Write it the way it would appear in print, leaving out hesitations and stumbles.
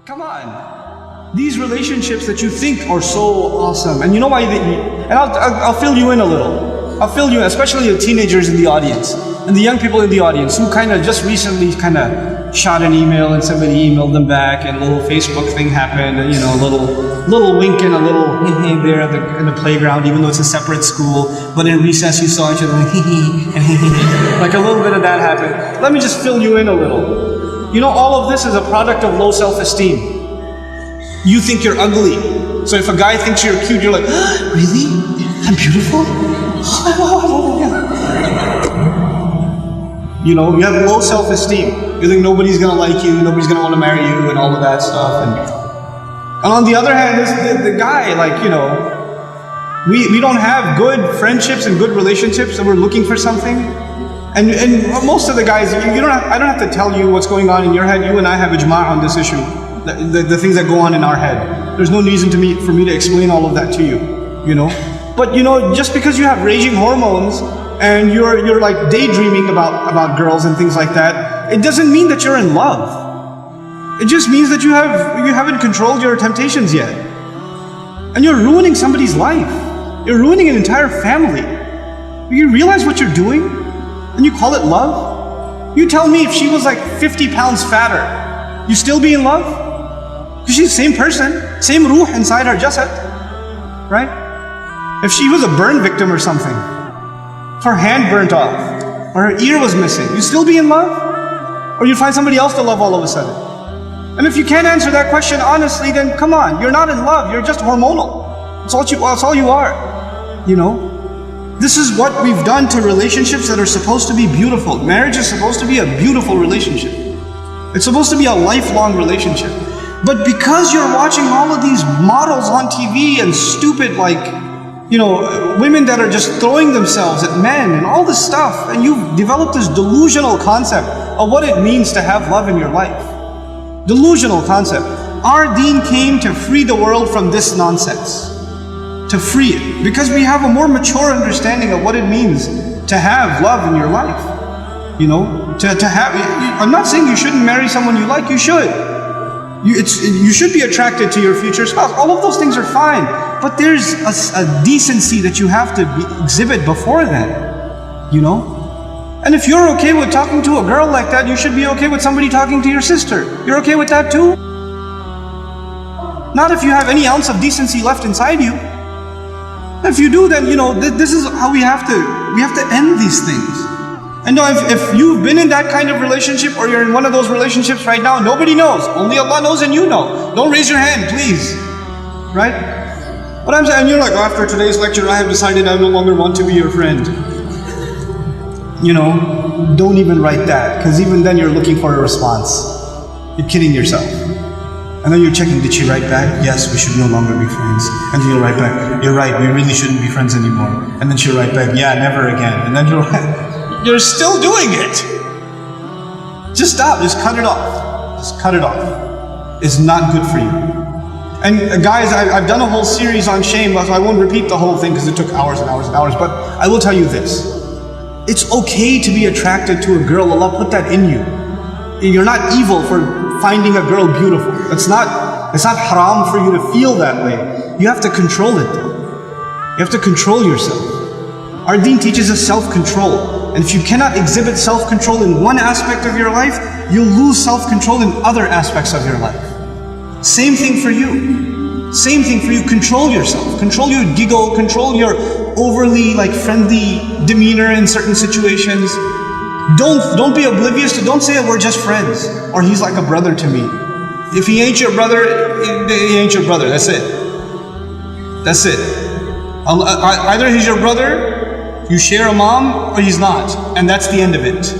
Come on. These relationships that you think are so awesome, and you know why and I'll fill you in a little. I'll fill you in, especially the teenagers in the audience, and the young people in the audience who kind of just recently kind of shot an email and somebody emailed them back and a little Facebook thing happened, and a little wink and a little there in the playground, even though it's a separate school, but in recess you saw each other and like a little bit of that happened. Let me just fill you in a little. All of this is a product of low self-esteem. You think you're ugly. So if a guy thinks you're cute, you're like, really? I'm beautiful? You have low self-esteem. You think nobody's gonna like you, nobody's gonna want to marry you, and all of that stuff. And on the other hand, the guy, we don't have good friendships and good relationships, and we're looking for something. And most of the guys, I don't have to tell you what's going on in your head. You and I have ijma' on this issue. The things that go on in our head. There's no reason for me to explain all of that to you. But just because you have raging hormones and you're like daydreaming about girls and things like that, it doesn't mean that you're in love. It just means that you haven't controlled your temptations yet. And you're ruining somebody's life. You're ruining an entire family. You realize what you're doing? And you call it love? You tell me if she was like 50 pounds fatter, you still be in love? Because she's the same person, same ruh inside her jasad, right? If she was a burn victim or something, if her hand burnt off, or her ear was missing, you still be in love? Or you find somebody else to love all of a sudden? And if you can't answer that question honestly, then come on, you're not in love, you're just hormonal. That's all you are, This is what we've done to relationships that are supposed to be beautiful. Marriage is supposed to be a beautiful relationship. It's supposed to be a lifelong relationship. But because you're watching all of these models on TV and stupid women that are just throwing themselves at men and all this stuff, and you've developed this delusional concept of what it means to have love in your life. Delusional concept. Our deen came to free the world from this nonsense. To free it, because we have a more mature understanding of what it means to have love in your life. I'm not saying you shouldn't marry someone you like, you should. You should be attracted to your future spouse. All of those things are fine, but there's a decency that you have to exhibit before then, And if you're okay with talking to a girl like that, you should be okay with somebody talking to your sister. You're okay with that too? Not if you have any ounce of decency left inside you. If you do, then this is how we have to end these things. And if you've been in that kind of relationship, or you're in one of those relationships right now, nobody knows. Only Allah knows and you know. Don't raise your hand, please. Right? But I'm saying, you're like, after today's lecture, I have decided I no longer want to be your friend. Don't even write that, because even then you're looking for a response. You're kidding yourself. And then you're checking, did she write back? Yes, we should no longer be friends. And then you'll write back, you're right, we really shouldn't be friends anymore. And then she'll write back, yeah, never again. And then you're still doing it. Just stop, just cut it off. Just cut it off. It's not good for you. And guys, I've done a whole series on shame, so I won't repeat the whole thing because it took hours and hours and hours, but I will tell you this. It's okay to be attracted to a girl. Allah put that in you. You're not evil for finding a girl beautiful. It's not haram for you to feel that way. You have to control it though. You have to control yourself. Our deen teaches us self-control. And if you cannot exhibit self-control in one aspect of your life, you'll lose self-control in other aspects of your life. Same thing for you. Same thing for you. Control yourself. Control your giggle. Control your overly friendly demeanor in certain situations. Don't be oblivious to, don't say we're just friends, or he's like a brother to me. If he ain't your brother, he ain't your brother. That's it. That's it. Either he's your brother, you share a mom, or he's not. And that's the end of it.